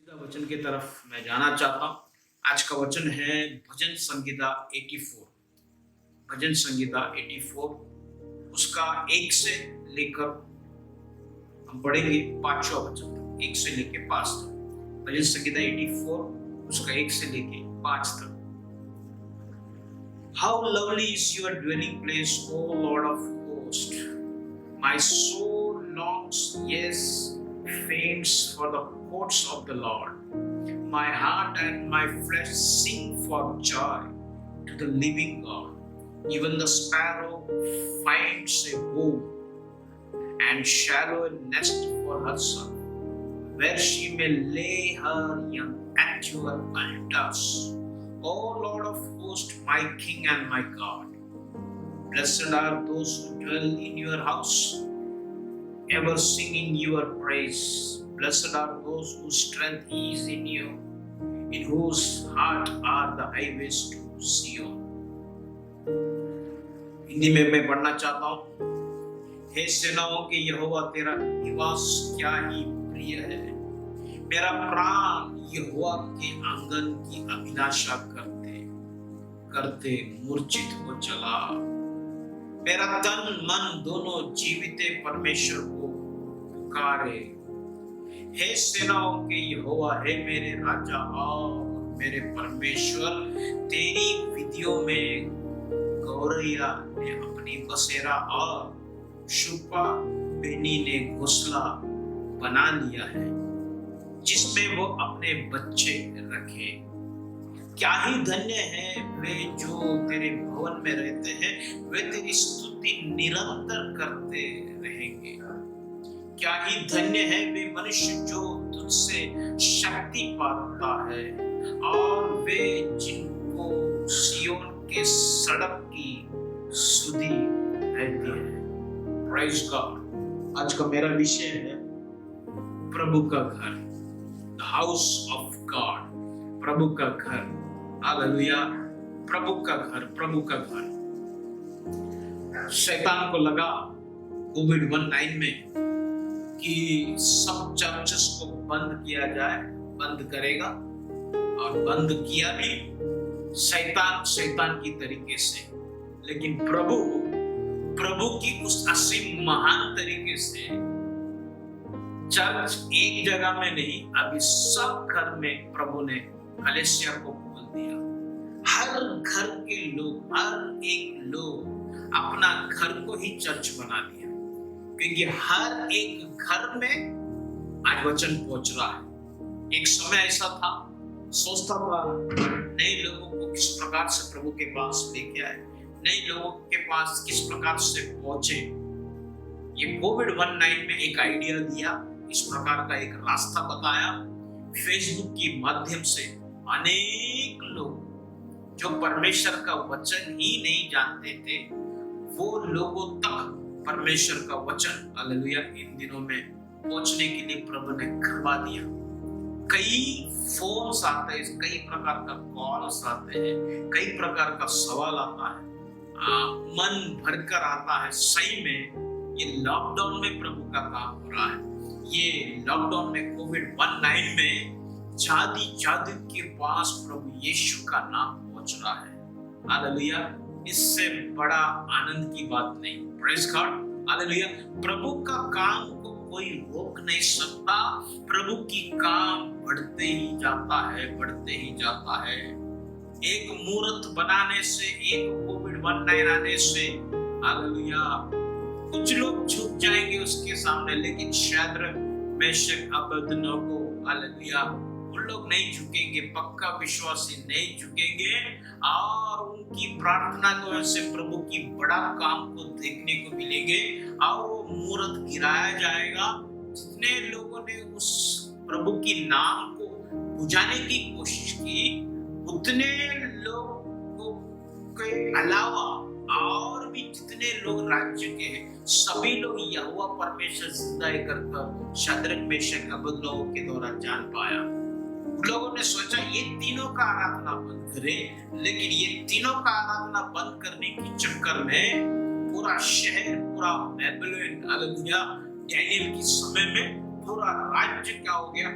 खुदा वचन की तरफ मैं जाना चाहता हूँ। आज का वचन है भजन संगीता 84। भजन संगीता 84 उसका 1 से लेकर हम पढ़ेंगे 5वां वचन तक, 1 से लेकर 5 तक। भजन संगीता 84 उसका 1 से लेकर 5 तक। How lovely is your dwelling place, O Lord of hosts! My soul longs, yes, faints for the courts of the Lord. My heart and my flesh sing for joy to the living God. Even the sparrow finds a home and shallow nest for herself, where she may lay her young at your altars. O Lord of hosts, my King and my God, blessed are those who dwell in your house, ever singing your praise. Blessed are those whose strength is in you, in whose heart are the highways to Zion. Hindi में मैं पढ़ना चाहता हूँ। हे सेनाओं के यहोवा, तेरा निवास क्या ही प्रिय है। मेरा प्राण यहोवा के आंगन की अभिलाषा करते करते मूर्छित हो चला। मेरा तन मन दोनों जीविते परमेश्वर को पुकारे। हे सेनाओं के यहोवा, हे मेरे राजा और मेरे परमेश्वर, तेरी विधियों में गौरैया ने अपनी बसेरा और शुपा बेनी ने घोंसला बना लिया है, जिसमें वो अपने बच्चे रखे। क्या ही धन्य है वे जो तेरे भवन में रहते हैं, वे तेरी स्तुति निरंतर करते रहेंगे। क्या ही धन्य है वे मनुष्य जो तुझसे शक्ति पाता है, और वे जिनको सियोन के सड़क की सुधि रहती है। Praise God. आज का मेरा विषय है प्रभु का घर, द हाउस ऑफ गॉड, प्रभु का घर। हालेलुया। प्रभु का घर, प्रभु का घर। शैतान को लगा कोविड-19 में कि सब चर्चेस को बंद किया जाए, बंद करेगा, और बंद किया भी शैतान की तरीके से। लेकिन प्रभु की उस असीम महान तरीके से चर्च एक जगह में नहीं, अभी सब घर में प्रभु ने कलीसिया को खोल दिया। हर घर के लोग, हर एक लोग अपना घर को ही चर्च बना दिया, क्योंकि हर एक घर में आज वचन पहुंच रहा है। एक समय ऐसा था, सोचता था नए लोगों को किस प्रकार से प्रभु के पास लेके आए, नए लोगों के पास किस प्रकार से पहुंचे। ये कोविड-19 में एक आइडिया दिया, इस प्रकार का एक रास्ता बताया। फेसबुक के माध्यम से अनेक लोग जो परमेश्वर का वचन ही नहीं जानते थे, वो लोगों तक परमेश्वर का वचन, हालेलुया, इन दिनों में पहुंचने के लिए प्रभु ने करवा दिया। कई फोन्स आते हैं, कई प्रकार का कॉल्स आते हैं, कई प्रकार का सवाल आता है, मन भरकर आता है। सही में ये लॉकडाउन में प्रभु का काम हो रहा है। ये लॉकडाउन में कोविड-19 में जाति के पास प्रभु यीशु का नाम पहुंच रहा है। हालेलुया। इससे बड़ा आनंद की बात नहीं। Praise God. हालेलुया। प्रभु का काम को कोई रोक नहीं सकता। प्रभु की काम बढ़ते ही जाता है, बढ़ते ही जाता है। एक मूर्त बनाने से, एक कोविड-19 आने से, हालेलुया, कुछ लोग झुक जाएंगे उसके सामने, लेकिन शद्रक, मेशक, अबेदनगो, हालेलुया, उन लोग नहीं झुकेंगे। पक्का विश्वासी नहीं झुकेंगे, और उनकी प्रार्थना की वजह से प्रभु की बड़ा काम को देखने को मिलेंगे, और वो मूर्त गिराया जाएगा। जितने लोगों ने उस प्रभु की नाम को बुझाने की कोशिश की, उतने लोगों के अलावा और भी जितने लोग राज्य के हैं, सभी लोग यहोवा परमेश्वर जिंदा कर शद्रक, मेशक, अबेदनगो के द्वारा जान पाया। लोगों ने सोचा ये तीनों का आराधना बंद करें, लेकिन ये तीनों का आराधना बंद करने के चक्कर में पूरा शहर, पूरा बेबीलोन, हालेलुया, डैनियल के समय में पूरा राज्य क्या हो गया,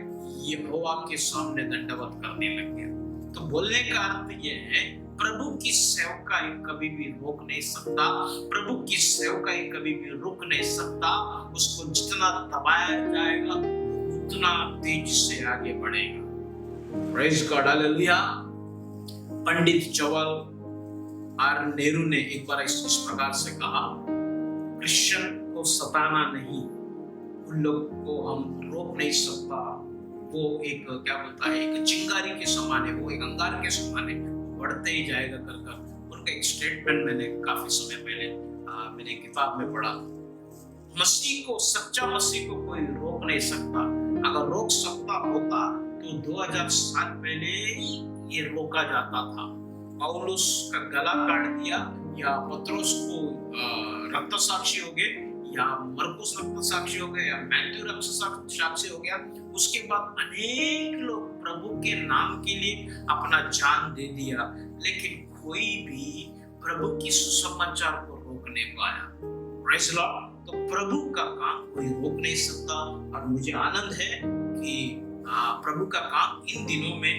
यहोवा के सामने दंडवत करने लग गया। तो बोलने का अर्थ यह है, प्रभु की सेवकाई कभी भी रोक नहीं सकता, प्रभु की सेवकाई कभी भी रुक नहीं सकता। उसको जितना दबाया जाएगा उतना तेजी से आगे बढ़ेगा। Praise God, hallelujah. Pandit Jawaharlal Nehru ने एक बार इस प्रकार से कहा, क्रिश्चियन को सताना नहीं, उन लोग को हम रोक नहीं सकता। वो एक क्या बोलता है, एक चिंगारी के समान है, वो एक अंगार के समान है, बढ़ते ही जाएगा कर। उनका एक स्टेटमेंट मैंने काफी समय पहले मैंने किताब में पढ़ा। मसीह को, सच्चा मसीह को कोई रोक नहीं सकता। अगर रोक सकता होता तो 2000 साल पहले ही ये रोका जाता था। पौलुस का गला काट दिया, या पत्रोस को रक्त साक्षी हो गए, या मरकुस रक्त साक्षी हो गए, या मैथ्यू रक्त साक्षी हो गया। उसके बाद अनेक लोग प्रभु के नाम के लिए अपना जान दे दिया, लेकिन कोई भी प्रभु की सुसमाचार को रोक नहीं पाया। Praise Lord. तो प्रभु का काम कोई रोक नहीं सकता। और मुझे आनंद है कि प्रभु का काम इन दिनों में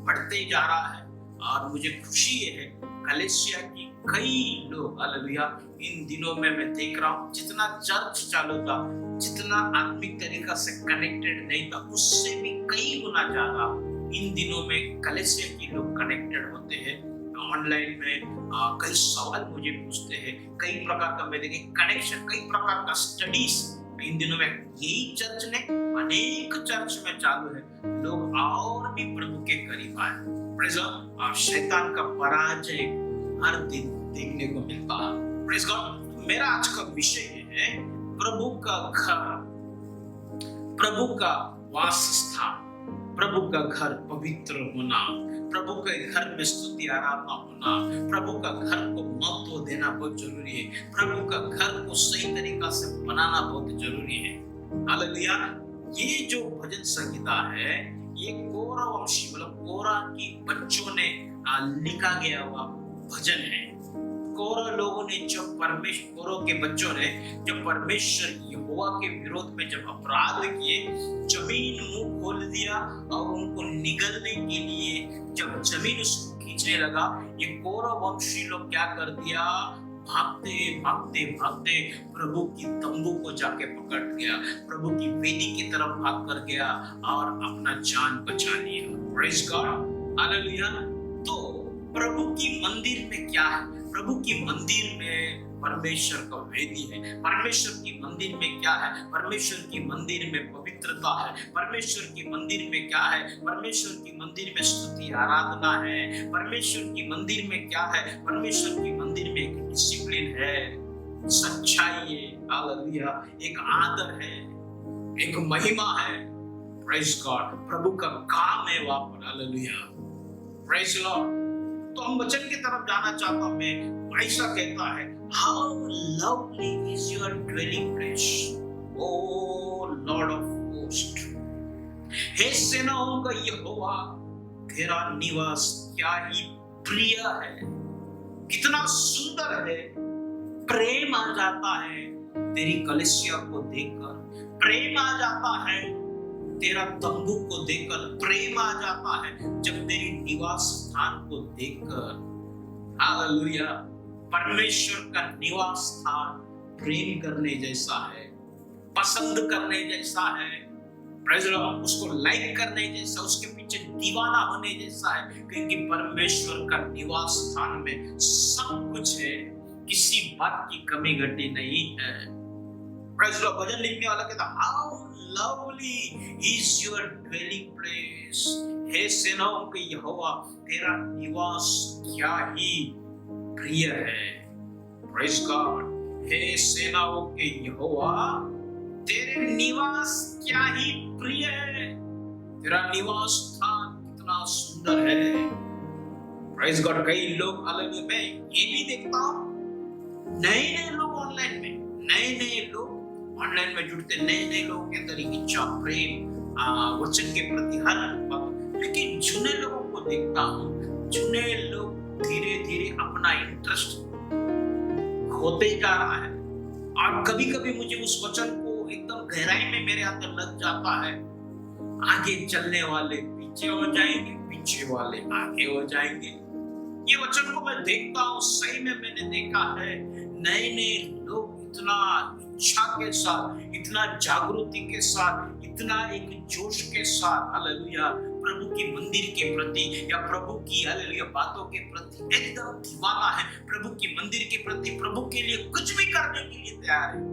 बढ़ते जा रहा है। और मुझे खुशी है, कलीसिया की कई लोग, हालेलुया, इन दिनों में मैं देख रहा हूँ, जितना चर्च चालू था, जितना आत्मिक तरीका से कनेक्टेड नहीं था, उससे भी कई गुना ज्यादा इन दिनों में कलीसिया के लोग कनेक्टेड होते हैं। ऑनलाइन में कई सवाल मुझे पूछते हैं, कई प्रकार का मैं देखे कनेक्शन, कई प्रकार का स्टडीज इन दिनों में यही चर्च ने अनेक चर्च में चालू है। लोग और भी प्रभु के करीब आए। Praise God. और शैतान का पराजय हर दिन देखने को मिलता है। Praise God. मेरा आज का विषय है प्रभु का घर, प्रभु का वास स्थान, प्रभु का घर पवित्र होना, प्रभु के घर में स्तुति आराधना होना, प्रभु का घर को महत्व देना बहुत जरूरी है, प्रभु का घर को सही तरीका से बनाना बहुत जरूरी है। हालेलुया। ये जो भजन संहिता है, ये कोरा वंशी मतलब कोरा की बच्चों ने लिखा गया हुआ भजन है। कोरा लोगों ने कोरों के बच्चों ने जब परमेश्वर यहोवा के विरोध में जब अपराध किए, जमीन मुंह खोल दिया और उनको निगलने के लिए जब जमीन उसको खींचने लगा, ये कोरा वंशी लोग क्या कर दिया, भागते भागते भागते प्रभु की तंबू को जाके पकड़ गया, प्रभु की वेदी की तरफ भाग कर गया और अपना जान बचा लिया। Praise God, hallelujah. तो प्रभु की मंदिर में क्या है? प्रभु की मंदिर में परमेश्वर का वेदी है। परमेश्वर की मंदिर में क्या है? परमेश्वर की मंदिर में पवित्रता है। परमेश्वर की मंदिर में क्या है? परमेश्वर की मंदिर में स्तुति आराधना है। परमेश्वर की मंदिर में क्या है? परमेश्वर की मंदिर में एक डिसिप्लिन है, सच्चाई है, हालेलुया, एक आदर है, एक महिमा है। Praise God. प्रभु का काम है वहां पर, हालेलुया, प्रेज़ लॉर्ड। तो हम वचन की तरफ जाना चाहता हूं। मैं ऐसा कहता है, how lovely is your dwelling place, O lord of host. हे सेनाओं का यहोवा, तेरा निवास क्या ही प्रिय है, कितना सुंदर है। प्रेम आ जाता है तेरी कलीसिया को देखकर, प्रेम आ जाता है तेरा तंबू को देखकर, प्रेम आ जाता है जब तेरी निवास स्थान को देखकर। हालेलुया। परमेश्वर का निवास स्थान प्रेम करने जैसा है, पसंद करने जैसा है, प्रेज़ लॉर्ड, उसको लाइक करने जैसा, उसके पीछे दीवाना होने जैसा है, क्योंकि परमेश्वर का निवास स्थान में सब कुछ है, किसी बात की कमी घटी नहीं है। Praise Lord. भजन लिखने वाला कहता, how lovely is your dwelling place. हे सेनाओं के यहोवा, तेरा निवास क्या ही प्रिय है। Praise God. हे सेनाओं के यहोवा, तेरे निवास क्या ही प्रिय है, तेरा निवास स्थान कितना सुंदर है। Praise God. कई लोग, हालेलुया, मैं ये भी देखता हूं, नए लोग ऑनलाइन में, नए लोग ऑनलाइन में जुड़ते, नए लोगों के अंदर एक इच्छा, प्रेम, वचन के प्रति हर वक्त। लेकिन जुने लोगों को देखता हूँ, जुने लोग धीरे धीरे अपना इंटरेस्ट खोते जा रहा है। और कभी कभी मुझे उस वचन को एकदम गहराई में मेरे अंदर लग जाता है, आगे चलने वाले पीछे हो जाएंगे, पीछे वाले आगे हो जाएंगे। ये वचन को मैं देखता हूँ, सही में मैंने देखा है, नए नए लोग इतना इच्छा के साथ, इतना जागृति के साथ, इतना एक जोश के साथ हालेलुया प्रभु की मंदिर के प्रति या प्रभु की हालेलुया बातों के प्रति एकदम दीवाना है, प्रभु की मंदिर के प्रति, प्रभु के लिए कुछ भी करने के लिए तैयार है।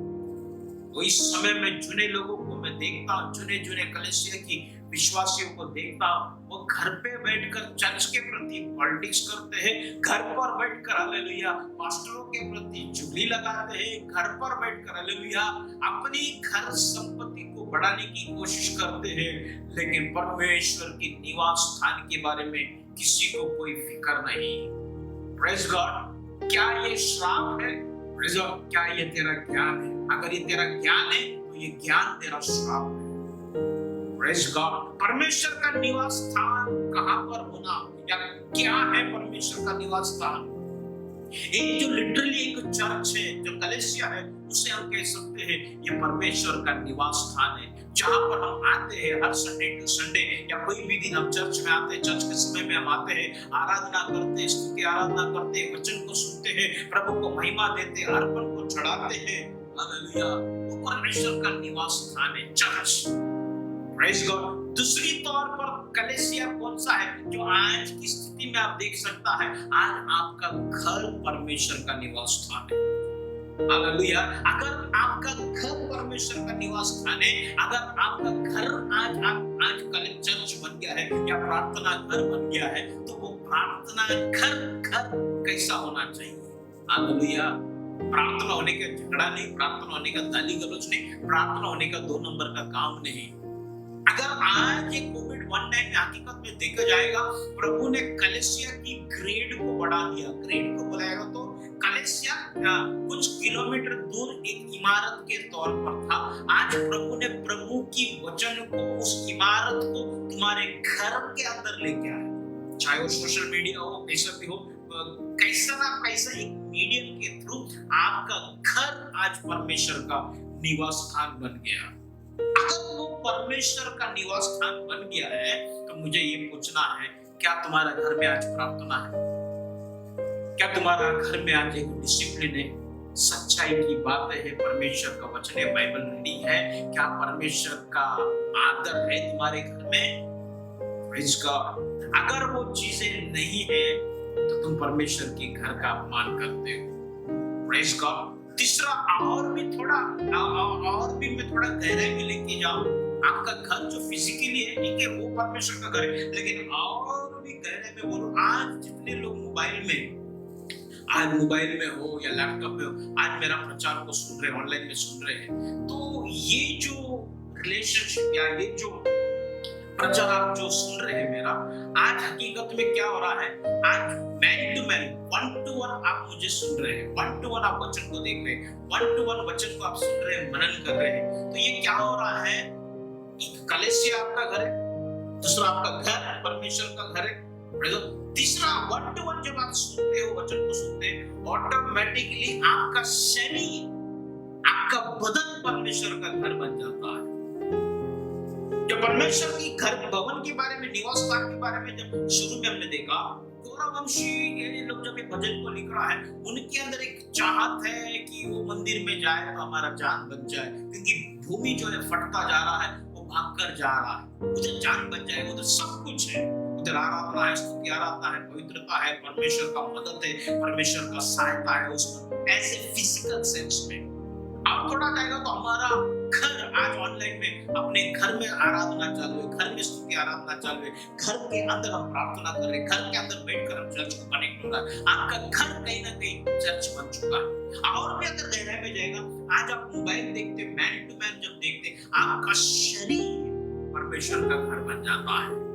तो इस समय में जुने लोगों को मैं देखता हूँ, जुने जुने कलीसिया की विश्वासियों को देखता हूँ, वो घर पे बैठकर चर्च के प्रति पॉलिटिक्स करते हैं, घर पर बैठकर हालेलुया पास्टरों के प्रति चुगली लगाते हैं, घर पर बैठकर हालेलुया अपनी घर संपत्ति को बढ़ाने की कोशिश करते हैं, लेकिन परमेश्वर के निवास स्थान के बारे में किसी को कोई फिक्र नहीं। Praise God. क्या ये श्राप है? Praise God. क्या ये तेरा ज्ञान है? अगर ये तेरा ज्ञान है तो ये ज्ञान तेरा श्राप है। Praise God. परमेश्वर का निवास स्थान कहां पर होना या क्या है परमेश्वर का निवास स्थान? एक जो लिटरली एक चर्च है, जो कलीसिया है, उसे हम कह सकते हैं ये परमेश्वर का निवास स्थान है, जहां पर हम आते हैं हर संडे टू संडे या कोई भी दिन हम चर्च में आते हैं, चर्च के समय में हम आते हैं, आराधना करते हैं, स्तुति आराधना करते हैं, वचन को सुनते हैं, प्रभु को महिमा देते हैं, अर्पण को चढ़ाते हैं। हालेलुया। वो परमेश्वर का निवास स्थान है, चर्च। Praise God. दूसरी तौर पर कलीसिया कौन सा है जो आज की स्थिति में आप देख सकता है? आज आपका घर परमेश्वर का निवास स्थान है। हालेलुया। अगर आपका घर परमेश्वर का निवास स्थान है, अगर आपका घर आज चर्च बन गया है या प्रार्थना घर बन गया है, तो वो प्रार्थना घर कैसा होना चाहिए? हालेलुया। प्रार्थना होने का झगड़ा नहीं, प्रार्थना होने का गाली गलौज नहीं, प्रार्थना होने का 2 नंबर का काम नहीं। अगर आज ये कोविड-19 में हकीकत में देखा जाएगा, प्रभु ने कलीसिया की ग्रेड को बढ़ा दिया। ग्रेड को बोलाएगा तो कलीसिया कुछ किलोमीटर दूर एक इमारत के तौर पर था। आज प्रभु ने प्रभु की वचन को, उस इमारत को तुम्हारे घर के अंदर लेके आया। चाहे वो सोशल मीडिया हो, कैसा भी हो, कैसा ना कैसा एक मीडियम के थ्रू आपका घर आज परमेश्वर का निवास स्थान बन गया। अगर वो परमेश्वर का निवास स्थान बन गया है, तो मुझे ये पूछना है, क्या तुम्हारा घर में आज प्रार्थना है? क्या तुम्हारा घर में आज एक डिसिप्लिन है, सच्चाई की बातें है, परमेश्वर का वचन है, बाइबल रीडिंग है? क्या परमेश्वर का आदर है तुम्हारे घर में? Praise God. अगर वो चीजें नहीं है तो तुम परमेश्वर के घर का अपमान करते हो। Praise God. तीसरा और भी मैं थोड़ा गहराई में लेके जाऊं, आपका घर जो फिजिकली है, ठीक है, वो परमेश्वर का घर है, लेकिन और भी गहराई में बोलो, आज जितने लोग मोबाइल में हो या लैपटॉप में हो, आज मेरा प्रचार को सुन रहे हैं, ऑनलाइन में सुन रहे हैं, तो ये जो रिलेशनशिप या ये जो प्रचार आप जो सुन रहे हैं मेरा, आज हकीकत में क्या हो रहा है? आज मैन टू मैन, 1 to 1 आप मुझे सुन रहे हैं, 1 to 1 आप वचन को देख रहे हैं, 1 to 1 वचन को आप सुन रहे हैं, मनन कर रहे हैं। तो ये क्या हो रहा है? एक कलीसिया आपका घर है, दूसरा आपका घर परमेश्वर का घर है, तीसरा 1 to 1 जब आप सुनते हो, वचन को सुनते हैं, ऑटोमेटिकली आपका शरीर, आपका बदन परमेश्वर का घर बन जाता है। जब परमेश्वर की घर भवन के बारे में, निवास स्थान के बारे में जब शुरू में हमने देखा, गौरवंशी ये लोग जब ये भजन को लिख रहा है, उनके अंदर एक चाहत है कि वो मंदिर में जाए तो हमारा जान बच जाए, क्योंकि भूमि जो है फटता जा रहा है, वो भागकर जा रहा है, उधर जान बच जाए, उधर सब कुछ है, उधर आराधना है, स्तुति आराधना है, पवित्रता है, परमेश्वर का मदद है, परमेश्वर का सहायता है उसमें, ऐसे फिजिकल सेंस में। अब थोड़ा जाएगा तो हमारा घर आज ऑनलाइन में, अपने घर में आराधना चालू है, घर में स्तुति आराधना चालू है, घर के अंदर हम प्रार्थना कर रहे हैं, घर के अंदर बैठकर हम चर्च को कनेक्ट हो रहा है, आपका घर कहीं ना कहीं चर्च बन चुका है। और भी अगर गहराई में जाएगा, आज आप मोबाइल देखते, मैन टू मैन जब देखते, आपका शरीर परमेश्वर का घर बन जाता है।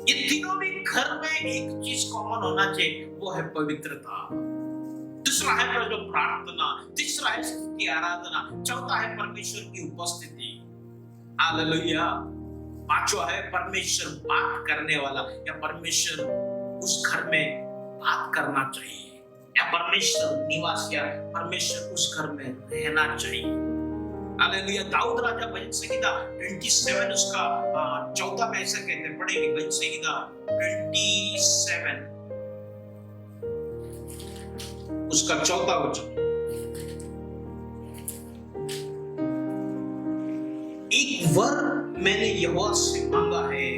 ये तीनों भी घर में एक चीज कॉमन होना चाहिए, वो है पवित्रता। दूसरा है प्रार्थना, तीसरा है स्तुति आराधना, चौथा है परमेश्वर की उपस्थिति। हालेलुया। पांचवा है परमेश्वर बात करने वाला, या परमेश्वर उस घर में बात करना चाहिए, या परमेश्वर निवास, या परमेश्वर उस घर में रहना चाहिए। हालेलुया। दाऊद राजा भजन संहिता 27 उसका चौथा में ऐसा कहते हैं, पढ़ेंगे भजन संहिता 27 उसका चौथा वचन। एक वर मैंने यहोवा से मांगा है,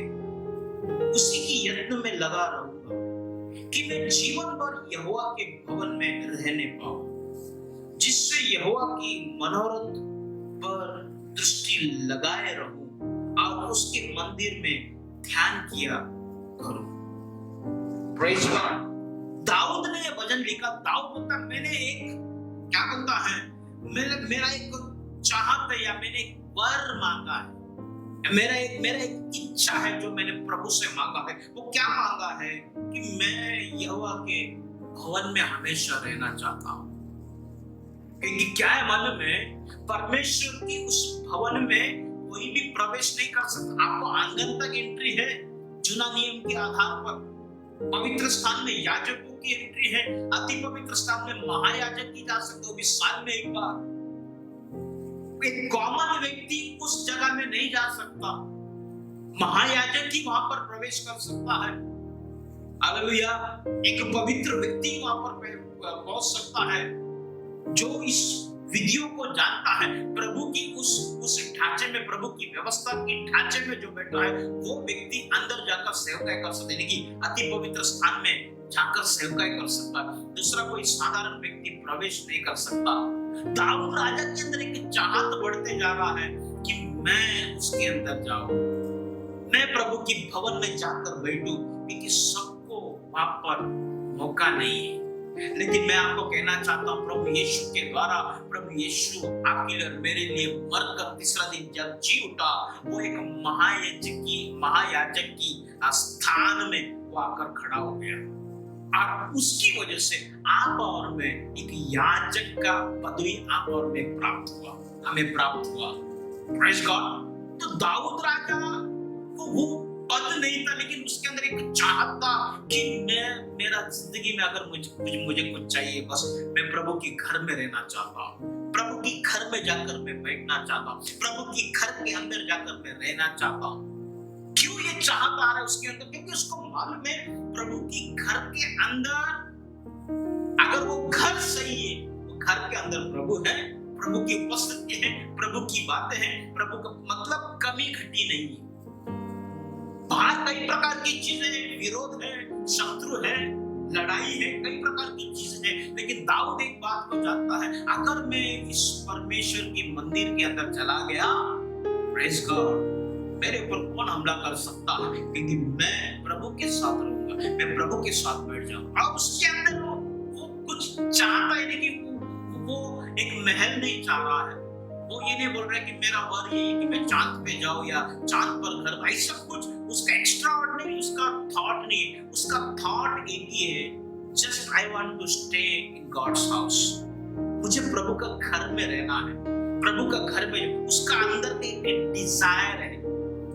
उसी की यत्न में लगा रहूंगा कि मैं जीवन भर यहोवा के भवन में रहने पाऊं, जिससे यहोवा की मनोरथ पर दृष्टि लगाए रहूं और उसके मंदिर में ध्यान किया करूं। Praise God. दाऊद ने यह भजन लिखा। दाऊद बोलता मैंने एक क्या बोलता है, मेरा एक चाहत है या मैंने एक वर मांगा है, मेरा एक इच्छा है जो मैंने प्रभु से मांगा है। वो क्या मांगा है कि मैं यहोवा के भवन में हमेशा रहना चाहता हूं। क्योंकि क्या है मालूम है, परमेश्वर की उस भवन में कोई भी प्रवेश नहीं कर सकता। आपको आंगन तक एंट्री है चुना नियम के आधार पर। पवित्र स्थान में याजकों की एंट्री है, अति पवित्र स्थान में महायाजक की जा सकते हो भी साल में एक बार। एक कॉमन व्यक्ति उस जगह में नहीं जा सकता, महायाजक ही वहां पर प्रवेश कर सकता है। हालेलुया। एक पवित्र व्यक्ति वहां पर पहुंच सकता है जो इस विधियों को जानता है। प्रभु की उस ढांचे में, प्रभु की व्यवस्था के ढांचे में जो बैठा है वो व्यक्ति अंदर जाकर सेवकाई कर सकता है, लेकिन अति पवित्र स्थान में जाकर सेवकाई कर सकता है। दूसरा कोई साधारण व्यक्ति प्रवेश नहीं कर सकता। दाऊद राजा के अंदर एक चाहत बढ़ते जा रहा है कि मैं उसके अंदर जाऊं, मैं प्रभु की भवन में जाकर बैठूं, क्योंकि सबको वहां पर मौका नहीं है। लेकिन मैं आपको कहना चाहता हूं, प्रभु यीशु के द्वारा, प्रभु यीशु आपके लिए मेरे लिए मरकर तीसरा दिन जब जी उठा, वो एक महायाजक की स्थान में वो आकर खड़ा हो गया और उसकी वजह से आप और मैं एक याजक का पदवी आप और मैं हमें प्राप्त हुआ। Praise God. तो दाऊद राजा को वो पद नहीं था, लेकिन उसके अंदर एक चाहत था कि मेरा जिंदगी में अगर मुझे कुछ चाहिए, बस मैं प्रभु के घर में रहना चाहता हूँ, प्रभु के घर में जाकर मैं बैठना चाहता हूँ, प्रभु के घर के अंदर जाकर मैं रहना चाहता हूँ। क्यों ये चाहत आ रहा है उसके अंदर? क्योंकि उसको मालूम है प्रभु के घर के अंदर अगर वो घर सही है, तो घर के अंदर प्रभु है, प्रभु की उपस्थिति है, प्रभु की बातें हैं, प्रभु का मतलब कमी घटी नहीं है। बाहर कई प्रकार की चीजें, विरोध है, शत्रु है, लड़ाई है, कई प्रकार की चीजें हैं, लेकिन दाऊद एक बात को जानता है, अगर मैं इस परमेश्वर के मंदिर के अंदर चला गया, प्रेज गॉड, मेरे ऊपर कौन हमला कर सकता है? क्योंकि मैं प्रभु के साथ रहूंगा, मैं प्रभु के साथ बैठ जाऊंगा। और उसके अंदर वो कुछ चाहता है, लेकिन वो एक महल नहीं चाह रहा है। वो ये नहीं बोल रहा है कि मेरा वर ये कि मैं चांद पे जाऊं या चांद पर घर, भाई सब कुछ उसका एक्स्ट्रा ऑर्डिनरी उसका थॉट नहीं है। उसका थॉट एक ही है, just I want to stay in God's house. मुझे प्रभु का घर में रहना है, प्रभु का घर में, उसका अंदर एक डिजायर है।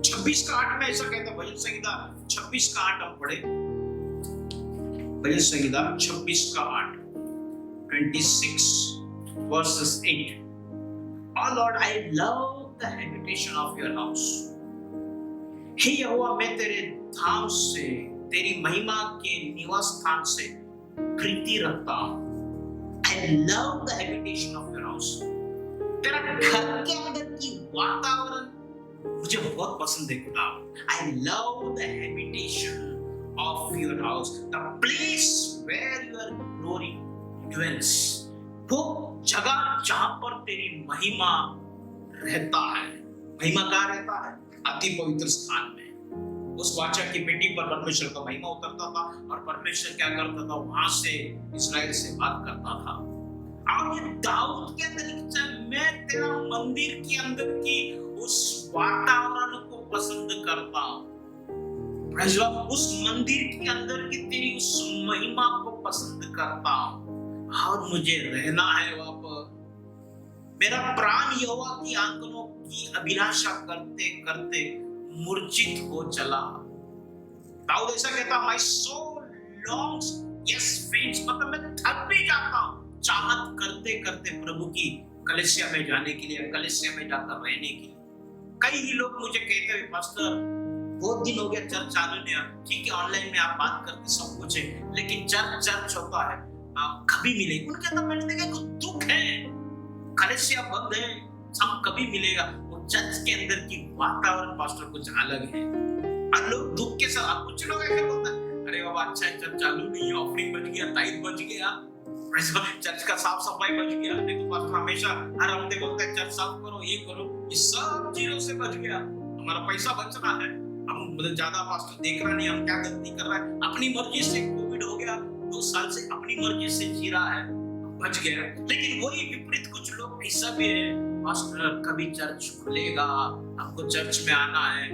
26:8 में ऐसा कहता है, भजन संहिता 26:8 हम पढ़े, भजन संहिता 26:8, 26 verses 8. Oh Lord, I love the habitation of your house. हे यहोवा, मैं तेरे धाम से, तेरी महिमा के निवास स्थान से प्रीति रखता हूँ। I love the habitation of your house. तेरा घर के अंदर की वातावरण मुझे बहुत पसंद है खुदा। I love the habitation of your house, the place where your glory dwells. वो जगह जहां पर तेरी महिमा रहता है। महिमा कहाँ रहता है? अति पवित्र स्थान में। उस वाचा की पेटी पर परमेश्वर का महिमा उतरता था और परमेश्वर क्या करता था? वहां से इस्राएल से बात करता था। और ये दाऊद के अंदर इच्छा, मैं तेरा मंदिर के अंदर की उस वातावरण को पसंद करता हूं, उस मंदिर के अंदर की तेरी उस महिमा को पसंद करता हूं और मुझे रहना है वहां पर। मेरा प्राण यहोवा की आंगनों की अभिलाषा करते करते मूर्छित हो चला। दाऊद ऐसा कहता, my soul longs, yes faints, मतलब मैं थक भी जाता हूं चाहत करते करते प्रभु की कलीसिया में जाने के लिए, कलीसिया में जाकर रहने के लिए। कई ही लोग मुझे कहते हैं पास्टर बहुत दिन हो गया चर्च चालू नहीं है। ठीक है, ऑनलाइन में आप बात करते सब कुछ है, लेकिन चर्च होता है कभी मिले। उनके अंदर मैंने देखा कुछ दुख है, कलीसिया बंद है, सब कभी मिलेगा। वो चर्च के अंदर की वातावरण पास्टर कुछ अलग है। और लोग दुख के साथ, कुछ लोग ऐसे बोलते हैं अरे बाबा अच्छा है चर्च चालू नहीं है, ऑफरिंग बच गया, टाइम बच गया, चर्च का साफ सफाई बच गया। देखो पास्टर हमेशा हर हफ्ते बोलते हैं चर्च साफ करो, ये करो, ये सब चीजों से बच गया, हमारा पैसा बच रहा है। हम मतलब ज्यादा पास्टर देख रहा नहीं, हम क्या गलती कर रहा है, अपनी मर्जी से कोविड हो गया 2 साल से अपनी मर्जी से जी रहा है, बच गया। लेकिन वही विपरीत कुछ लोग ऐसा भी है, पास्टर कभी चर्च खुलेगा, आपको चर्च में आना है,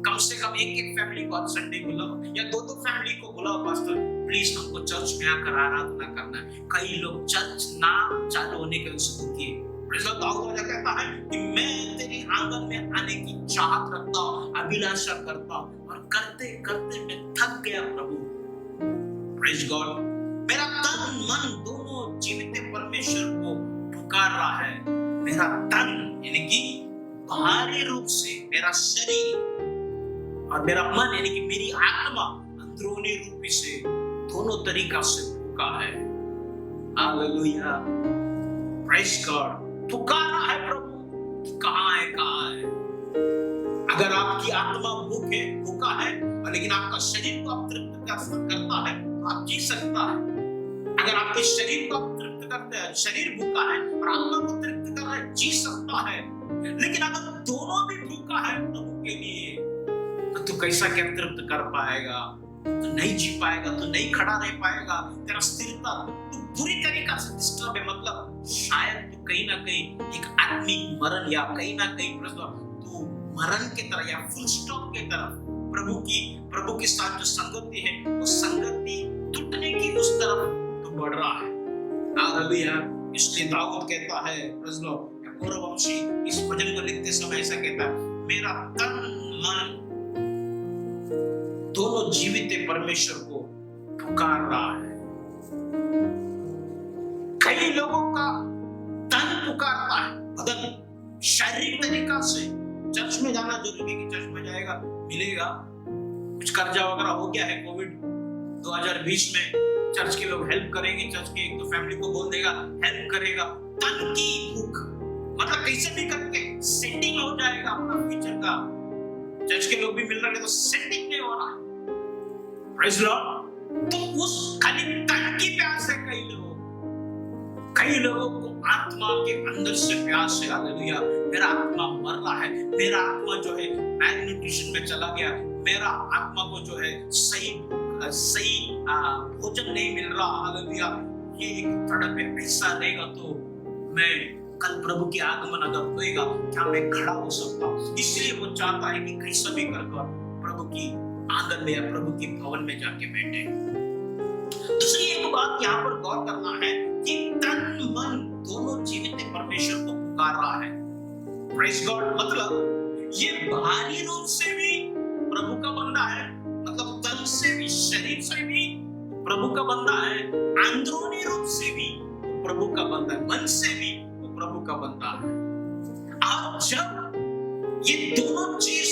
कम से कम एक फैमिली को संडे बुलाओ या 2 फैमिली को बुलाओ, पास्टर प्लीज हमको चर्च में आकर आराधना करना है। कई लोग चर्च ना चालू होने के उससे दुखी है। दाऊद कहता है कि मैं तेरे आंगन में आने की चाहत रखता हूँ, अभिलाषा करता हूँ, और करते करते मैं थक गया प्रभु। Praise God. मेरा तन मन दोनों जीवित परमेश्वर को पुकार रहा है। मेरा तन यानी कि बाहरी रूप से मेरा शरीर और मेरा मन यानी कि मेरी आत्मा अंदरूनी रूप से दोनों तरीका से भूखा है। Hallelujah, praise God. पुकारा है प्रभु, कहाँ है। अगर आपकी आत्मा भूखा है लेकिन आपका शरीर को आप तृप्त करता है तो आप जी सकता है। अगर आपके शरीर को आप तृप्त करते हैं, शरीर भूखा है और आत्मा को तृप्त कर रहा है, जी सकता है। लेकिन अगर दोनों भी भूखा है प्रभु के लिए तो तू कैसा क्या तृप्त कर पाएगा? तो नहीं जी पाएगा, तो नहीं खड़ा रह पाएगा, तेरा स्थिरता तू पूरी तरीका से डिस्टर्ब है। मतलब शायद तू कहीं ना कहीं एक आत्मिक मरण या कहीं ना कहीं तू मरण की तरह या फुल स्टॉप की तरफ प्रभु के साथ जो संगति है वो संगति टूटने की उस तरफ तो बढ़ रहा है। हालेलुया। इसलिए दाऊद कहता है पूर्ववंशी इस भजन को लिखते समय ऐसा कहता है, मेरा तन मन दोनों जीवित परमेश्वर को पुकार रहा है। कई लोगों का तन पुकारता है, बदन शारीरिक तरीका से। चर्च में जाना जरूरी है कि चर्च में जाएगा मिलेगा। कुछ कर्जा वगैरह हो गया है कोविड 2020 में, चर्च के लोग हेल्प करेंगे, चर्च के 1-2 फैमिली को बोल देगा, हेल्प करेगा। तन की भूख मतलब कैसे भी करके सेटिंग हो जाएगा अपना फ्यूचर का। चर्च के लोग भी मिल रहे हैं तो सेटिंग नहीं हो रहा है। Praise Lord. तो उस खाली तन की प्यास है कई लोगों को आत्मा के अंदर से प्यास है। हालेलुया। मेरा आत्मा मर रहा है, मेरा आत्मा जो है मैलन्यूट्रिशन में चला गया, मेरा आत्मा को जो है सही भोजन नहीं मिल रहा। हालेलुया। ये एक तड़प है। ऐसा रहेगा तो मैं कल प्रभु की आगमन अगर होएगा क्या मैं खड़ा हो सकता हूँ? इसलिए वो चाहता है कि कैसा भी कर प्रभु की आंगन में या प्रभु की भवन में जाके बैठे। दूसरी एक बात यहाँ पर गौर करना है कि तन मन दोनों जीवित परमेश्वर को पुकार रहा है। Praise God. मतलब ये बाहरी रूप से भी प्रभु का बंदा है, मतलब तन से भी शरीर से भी प्रभु का बंदा है, अंदरूनी रूप से भी प्रभु का बंदा है, मन से भी वो प्रभु का बंदा है। और जब ये दोनों चीज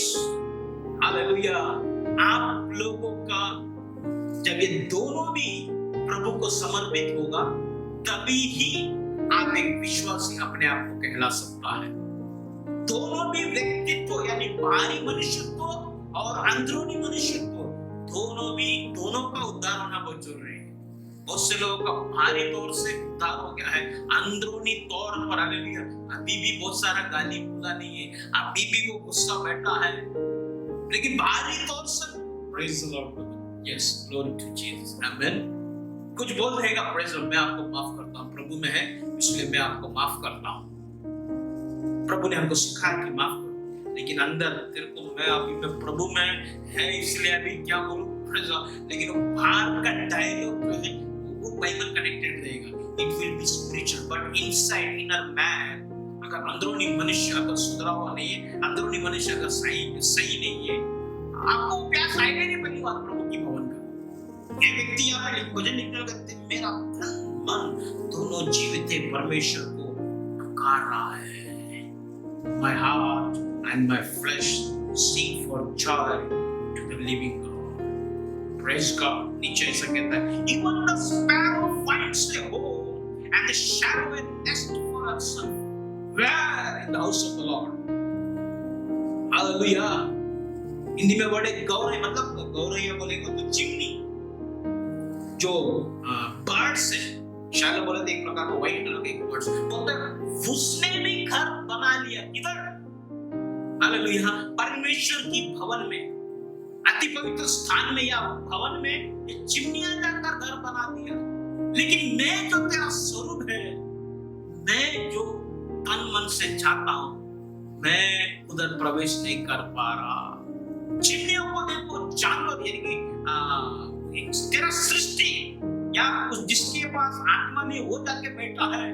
हालेलुया आप लोगों का जब ये दोनों भी प्रभु को समर्पित होगा तभी ही आप एक विश्वासी अपने आप को कहला सकता है। दोनों भी व्यक्तित्व यानी बाहरी मनुष्यत्व और अंदरूनी मनुष्यत्व दोनों का उद्धार होना बहुत जरूरी है। बहुत से लोगों का बाहरी तौर से उद्धार हो गया है, अंदरूनी तौर पर हालेलुया अभी भी बहुत सारा गाली बुला नहीं है, अभी भी वो गुस्सा बैठा है, लेकिन बाहरी तौर से praise the lord. Yes, glory to Jesus, amen. कुछ बोल रहेगा प्रेज़ लॉर्ड, मैं आपको माफ करता हूँ, प्रभु में है इसलिए मैं आपको माफ करता हूँ। प्रभु ने हमको सिखाया कि माफ करो, लेकिन अंदर तेरे को मैं अभी मैं प्रभु में है इसलिए अभी क्या बोलूं प्रेज़ लॉर्ड, लेकिन वो बाहर का डायलॉग जो है वो बाइबल कनेक्टेड रहेगा। It will be spiritual but inside inner man अगर अंदरूनी मनुष्य अगर सुधरा हुआ नहीं है, अंदरूनी मनुष्य अगर सही नहीं है, आपको प्यास आएगा नहीं पहली बात प्रभु की भवन का। ये व्यक्ति यहाँ पे भजन लिखने लगते मेरा तन मन दोनों जीवित परमेश्वर को पुकार पुकार रहा है। My heart and my flesh sing for joy to the living God. Praise God. नीचे ऐसा कहता है, even the sparrow finds a home and the shadow a nest for herself. Where? In the house of the Lord. Hallelujah. Hindi में word है गौरव, मतलब गौरैया बोलेगा तो चिमनी, जो बर्ड्स है, शायद बोले थे एक प्रकार का व्हाइट कलर के एक बर्ड्स, बोलते उसने भी घर बना लिया। इधर हालेलुया, परमेश्वर की भवन में, अति पवित्र स्थान में या भवन में ये चिमनियां जाकर घर बना दिया। लेकिन मैं जो तेरा स्वरूप है, मैं जो तन मन से चाहता हूं, मैं उधर प्रवेश नहीं कर पा रहा। चिमनियों को देखो, जानवर यानी कि तेरा सृष्टि या उस जिसके पास आत्मा में वो जाके बैठा है,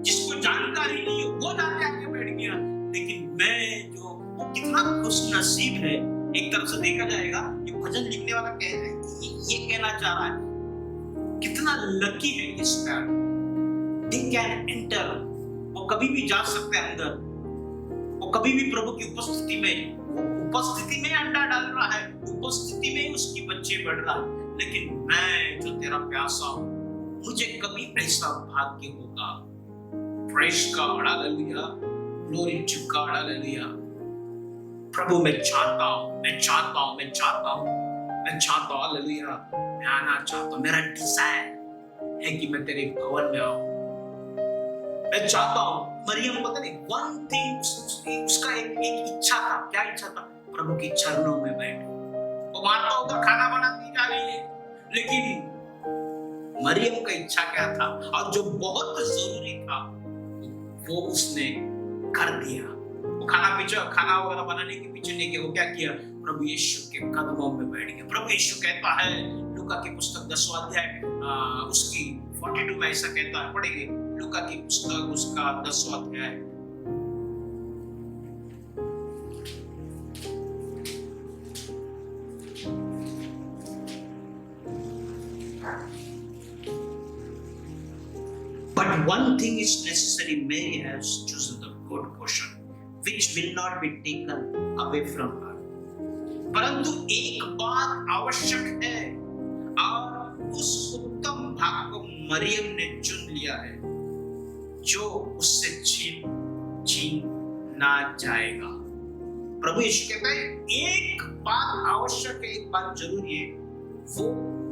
जिसको जानकारी नहीं है वो जाके आके बैठ गया। लेकिन मैं जो, वो कितना खुश नसीब है। एक तरफ से देखा जाएगा, ये भजन लिखने वाला कह रहा है, ये कहना चाह रहा है कितना लकी है ये स्पैरो, दे कैन एंटर, वो कभी भी जा सकते हैं अंदर, वो कभी भी प्रभु की उपस्थिति में अंडा डाल रहा है, उपस्थिति में उसकी बच्चे बढ़ रहा है। लेकिन मैं जो तेरा प्यासा हूं, मुझे कभी ऐसा भाग्य होगा। Praise God, hallelujah, glory to God, hallelujah. प्रभु मैं चाहता हूं, हालेलुया, मैं आना चाहता हूं। मेरा डिजायर है कि मैं तेरे भवन में आऊं। मैं चाहता हूं, मरियम पता नहीं वन थिंग, उसका एक इच्छा था। क्या इच्छा था? प्रभु के चरणों में बैठो। वो माता उधर खाना बनाती जा रही है, लेकिन मरियम का इच्छा क्या था, और जो बहुत जरूरी था वो उसने कर दिया। वो खाना वगैरह बनाने के पीछे नहीं गया, वो क्या किया? प्रभु यीशु के कदमों में बैठ गया। प्रभु यीशु कहता है, लूका की पुस्तक 10वां अध्याय उसकी 42 में ऐसा कहता है, पढ़ेंगे लूका की पुस्तक उसका 10वां अध्याय। But one thing is necessary, Mary has chosen the good portion, which will not be taken away from her. परंतु एक बात आवश्यक है, और उस उत्तम भाग को मरियम ने चुन लिया है, जो उससे छीन ना जाएगा। प्रभु यीशु कहता है, एक बात आवश्यक है, एक बात जरूरी है। वो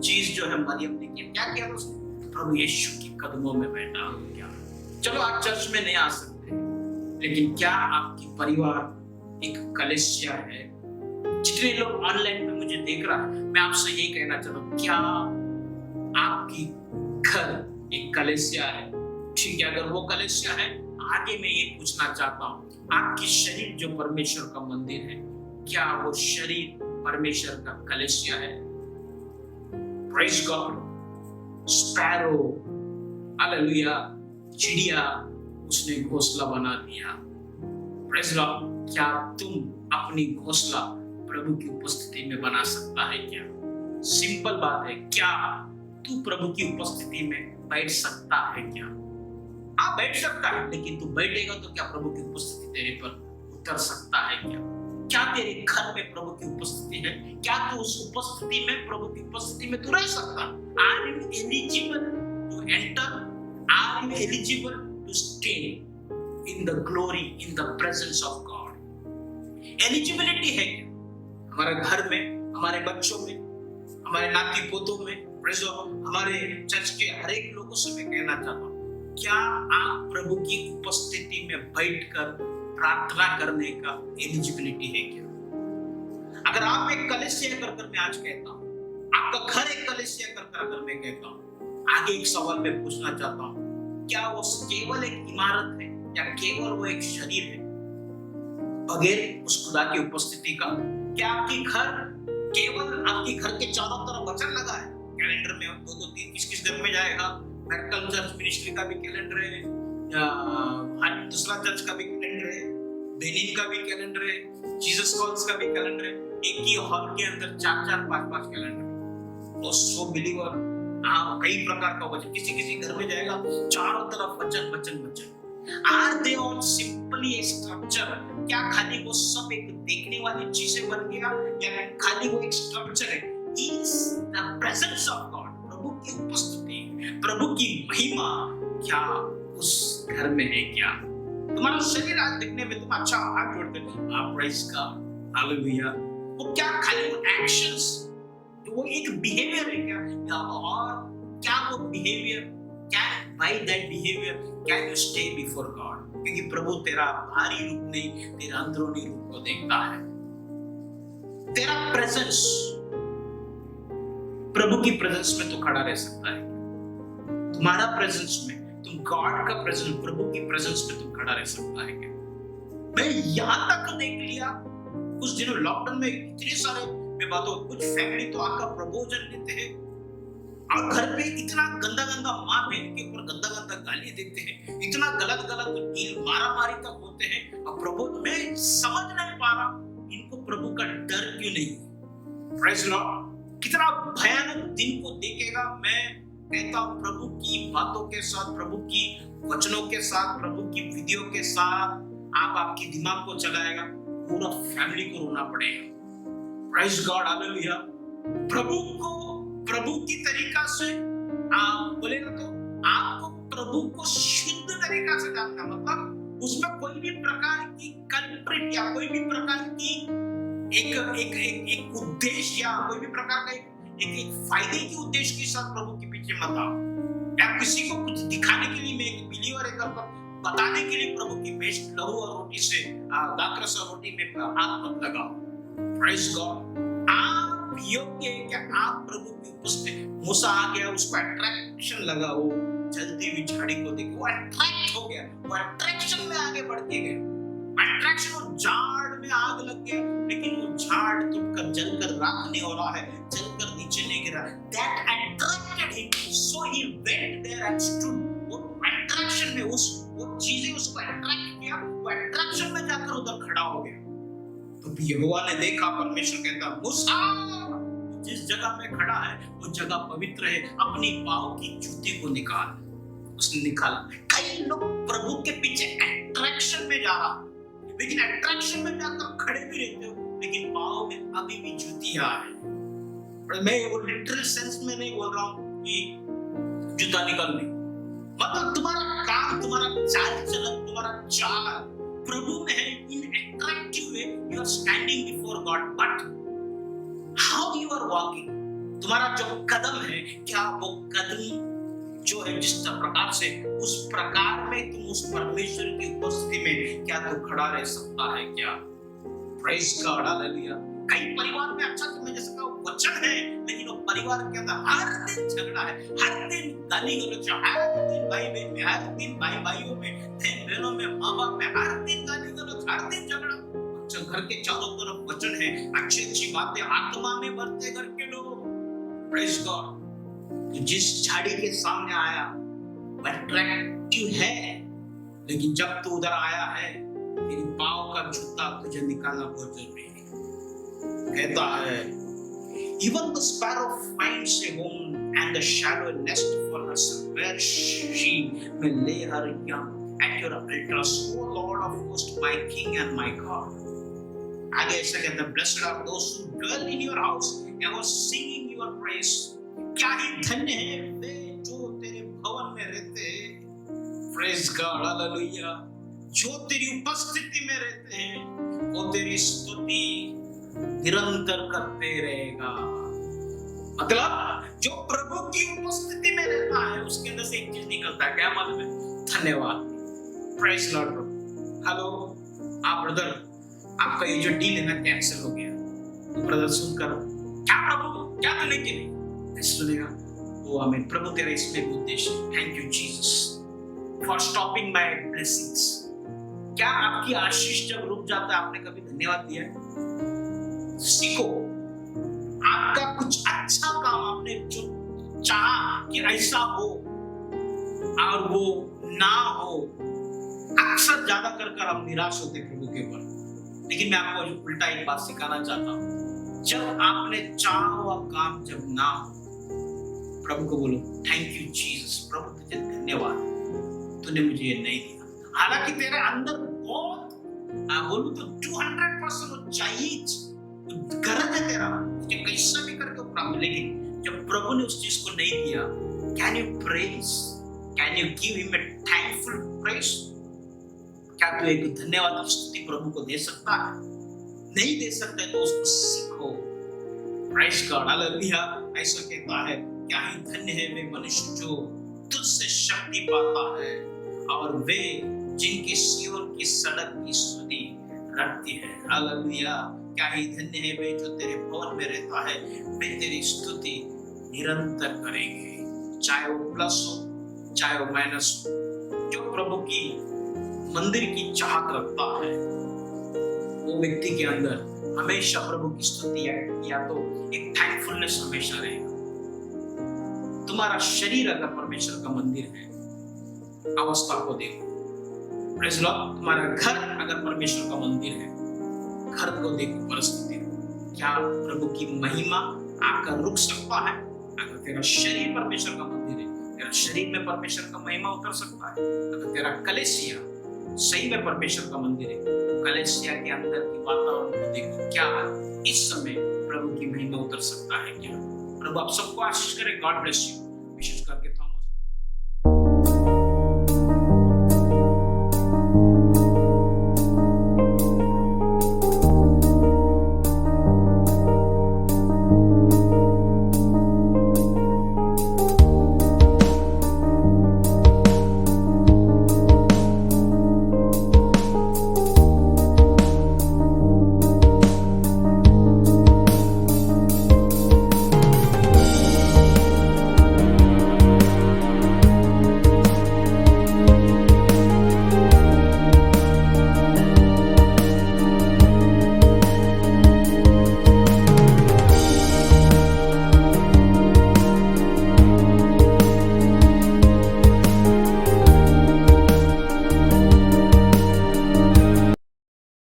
चीज जो है मरियम ने क्या किया उसने? प्रभु यीशु के कदमों में बैठा हो गया। चलो आप चर्च में नहीं आ सकते, लेकिन क्या आपकी परिवार एक कलीसिया है? जितने लोग ऑनलाइन में मुझे देख रहा है, मैं आपसे यही कहना चाहता हूँ, क्या आपकी घर एक कलीसिया है? ठीक है, अगर वो कलीसिया है, आगे मैं ये पूछना चाहता हूँ, आपकी शरीर जो परमेश्वर का मंदिर है, क्या वो शरीर परमेश्वर का कलीसिया है? Praise God. स्पैरो, हालेलुया, चिड़िया उसने घोंसला बना दिया। Praise God. क्या तुम अपनी घोंसला प्रभु की उपस्थिति में बना सकता है क्या? सिंपल बात है, क्या तू प्रभु की उपस्थिति में बैठ सकता है क्या? आप बैठ सकता है, लेकिन तू बैठेगा तो क्या प्रभु की उपस्थिति तेरे पर उतर सकता है क्या? क्या तेरे घर में प्रभु की उपस्थिति है? क्या तू उस उपस्थिति में, प्रभु की उपस्थिति में तू रह सकता? Are you eligible to enter? Are you eligible to stay in the glory, in the presence of God? Eligibility है क्या? हमारे घर में, हमारे बच्चों में, हमारे नाती पोतों में, हमारे चर्च के हर एक लोगों से मैं कहना चाहता हूँ, क्या आप प्रभु की उपस्थिति में बैठकर प्रार्थना करने का एलिजिबिलिटी है क्या? अगर आप एक कलीसिया कर मैं आज कहता हूँ, आपका घर एक कलीसिया कर अगर मैं कहता हूँ, आगे एक सवाल मैं पूछना चाहता हूँ, क्या वो केवल एक इमारत है या केवल वो एक शरीर है बगैर उस खुदा की उपस्थिति का? क्या आपकी घर केवल आपके घर के चारों तरफ वचन लगा है? कैलेंडर में 2-2, 3 किस घर में जाएगा? मेडिकल चर्च मिनिस्ट्री का भी कैलेंडर है, हर दूसरा चर्च का भी कैलेंडर है, बेनिन का भी कैलेंडर है, जीसस कॉल्स का भी कैलेंडर है। एक ही हॉल के अंदर 4-4, 5-5 कैलेंडर, और सो बिलीवर, कई प्रकार का वचन। किसी घर में जाएगा, चारों तरफ वचन वचन वचन। Are they all simply a structure? क्या खाली वो सब एक देखने वाली चीजें बन गया या खाली वो एक स्ट्रक्चर है? Is the presence of God, प्रभु की उपस्थिति, प्रभु की महिमा क्या उस घर में है? क्या तुम्हारा शरीर आज दिखने में तुम अच्छा हाथ जोड़ते आप प्रेज गॉड हालेलुया, वो क्या खाली वो एक्शंस, तो वो एक बिहेवियर है क्या? या और क्या वो बिहेवियर, क्या by that behaviour can you stay before God? क्योंकि प्रभु तेरा बाहरी रूप नहीं, तेरा अंदरूनी रूप को देखता है। तेरा प्रेजेंस, प्रभु की प्रेजेंस में तो खड़ा रह सकता है, तुम्हारा प्रेजेंस में, तुम गॉड का प्रेजेंस, प्रभु की प्रेजेंस में तुम खड़ा रह सकता है क्या? मैं यहां तक देख लिया कुछ दिनों लॉकडाउन में, इतने सारे मैं बातों, कुछ फैमिली तो आपका प्रभोजन लेते हैं और घर पे इतना गंदा गंदा माँ बहन के ऊपर गंदा गंदा गाली देते हैं, इतना गलत गलत मारा मारी तक होते हैं। और प्रभु, मैं समझ नहीं पा रहा इनको प्रभु का डर क्यों नहीं। प्रेज़ लॉर्ड, कितना भयानक दिन को देखेगा। मैं कहता हूँ प्रभु की बातों के साथ, प्रभु की वचनों के साथ, प्रभु की वीडियो के साथ आप आपके दिमाग को चलाएगा, पूरा फैमिली को रोना पड़ेगा। Praise God hallelujah. प्रभु को प्रभु की तरीका से आप बोलेगा तो आपको प्रभु को शुद्ध तरीका से जानना, मतलब उसमें कोई भी प्रकार की कल्प्रिट या कोई भी प्रकार की एक उद्देश्य या कोई भी प्रकार का एक फायदे के उद्देश्य के साथ प्रभु के पीछे मत आओ, या किसी को कुछ दिखाने के लिए, मैं एक बिलीवर है बताने के लिए प्रभु की बेस्ट लहू और रोटी से दाखरस और रोटी में हाथ मत लगाओ। प्रेज़ गॉड, आप योग्य है क्या? आप प्रभु की उपस्थिति, मूसा आ गया, उसको अट्रैक्शन लगा, वो जलती हुई झाड़ी को देख वो अट्रैक्ट हो गया, वो अट्रैक्शन में आगे बढ़ के गया, अट्रैक्शन, वो झाड़ में आग लग गया, लेकिन वो झाड़ तुमकर जलकर राख नहीं हो रहा है, जलकर नीचे नहीं गिरा। That attracted him, so he went there and stood। वो अट्रैक्शन में वो चीजें उसको अट्रैक्ट किया, वो अट्रैक्शन में जाकर उधर खड़ा हो गया। तो यहोवा ने देखा, परमेश्वर कहता मूसा जिस जगह में खड़ा है वो जगह पवित्र है, अपनी पाँव की जूती को निकाल। उसने निकाला। कई लोग प्रभु के पीछे अट्रैक्शन में जा रहा, लेकिन अट्रैक्शन में जाकर खड़े भी रहते हो, लेकिन पाँव में अभी भी जूतियां है। मैं वो लिटरल सेंस में नहीं बोल रहा हूँ कि जूता निकालने, मतलब तुम्हारा काम, तुम्हारा चाल चलन, तुम्हारा चाल प्रभु में है, in attractive way you are standing before God, but how you are walking, तुम्हारा जो कदम है, क्या वो कदम जो है जिस प्रकार से, उस प्रकार में तुम उस परमेश्वर की उपस्थिति में क्या तो खड़ा रह सकता है क्या? Praise God hallelujah. कई परिवार में अच्छा तुम्हें जैसे कहा वचन है, लेकिन वो परिवार के अंदर हर दिन झगड़ा है, हर दिन गाली गलौज, हर दिन भाई बहन में, हर दिन भाई भाइयों में, बहन बहनों में, माँ बाप में, हर दिन गाली गलौज, हर दिन झगड़ा। अच्छा, घर के चारों तरफ वचन है, अच्छी अच्छी बातें, आत्मा में भरते घर के लोग। प्रेज़ गॉड, जिस झाड़ी के सामने आया वो अट्रैक्टिव है, लेकिन जब तू उधर आया है, तेरी पाँव का जूता तुझे निकालना बहुत जरूरी है। कहता है even the sparrow finds a home and the shallow nest for herself, where she may lay her young at your altars, O Lord of hosts, my King and my God। आगे ऐसा कहता है, blessed are those who dwell in your house, ever singing your praise। क्या ही धन्य है वे जो तेरे भवन में रहते हैं। Praise God hallelujah. जो तेरी उपस्थिति में रहते हैं वो तेरी स्तुति निरंतर करते रहेगा। मतलब जो प्रभु की उपस्थिति में रहता है उसके अंदर से एक चीज निकलता है, क्या मालूम है? धन्यवाद। Praise Lord. हेलो आप ब्रदर, आपका ये जो डील है ना कैंसिल हो गया, तो ब्रदर सुनकर क्या प्रभु क्या करने के लिए सुनेगा वो हमें, प्रभु तेरा इसमें उद्देश्य। Thank you Jesus for stopping my blessings. क्या आपकी आशीष जब रुक जाता है, आपने कभी धन्यवाद दिया है? सीखो, आपका कुछ अच्छा काम आपने जो चाहा कि ऐसा हो और वो ना हो, अक्सर ज्यादा कर हम निराश होते प्रभु के ऊपर। लेकिन मैं आपको उल्टा एक बात सिखाना चाहता हूँ, जब आपने चाहा हुआ काम जब ना हो, प्रभु को बोलो थैंक यू जीसस, प्रभु तुझे धन्यवाद, तूने मुझे ये नहीं दिया, हालांकि तेरे अंदर बहुत बोलूं तो 200% वो चाहिए, गरज है तेरा, तुझे कैसा भी करके प्राप्त, लेकिन जब प्रभु ने उस चीज को नहीं दिया, can you praise, can you give him a thankful praise? क्या तू एक धन्यवाद की स्तुति प्रभु को दे सकता है? नहीं दे सकता है तो उसको सीखो। Praise God, hallelujah. ऐसा कहता है, क्या ही धन्य है वे मनुष्य जो तुझसे शक्ति पाता है और वे जिनकी सियोन की सड़क की स्तुति रखती है। हालेलुया। क्या ही धन्य है वे जो तेरे भवन में रहता है, वे तेरी स्तुति निरंतर करेंगे, चाहे वो प्लस हो चाहे वो माइनस हो। जो प्रभु की मंदिर की चाहत रखता है, वो व्यक्ति के अंदर हमेशा प्रभु की स्तुति या तो एक थैंकफुलनेस हमेशा रहेगा। तुम्हारा शरीर अगर परमेश्वर का मंदिर है, अवस्था को देखो। Praise Lord. तुम्हारा घर अगर परमेश्वर का मंदिर है, घर को देखो, परिस्थिति को। क्या प्रभु की महिमा आकर रुक सकता है? अगर तेरा शरीर परमेश्वर का मंदिर है, तेरा शरीर में परमेश्वर का महिमा उतर सकता है। अगर तेरा कलेसिया सही में परमेश्वर का मंदिर है, तो कलेसिया के अंदर की वातावरण को देखो, क्या इस समय प्रभु की महिमा उतर सकता है क्या? प्रभु आप सबको आशीष करे। God bless you. विशेषकर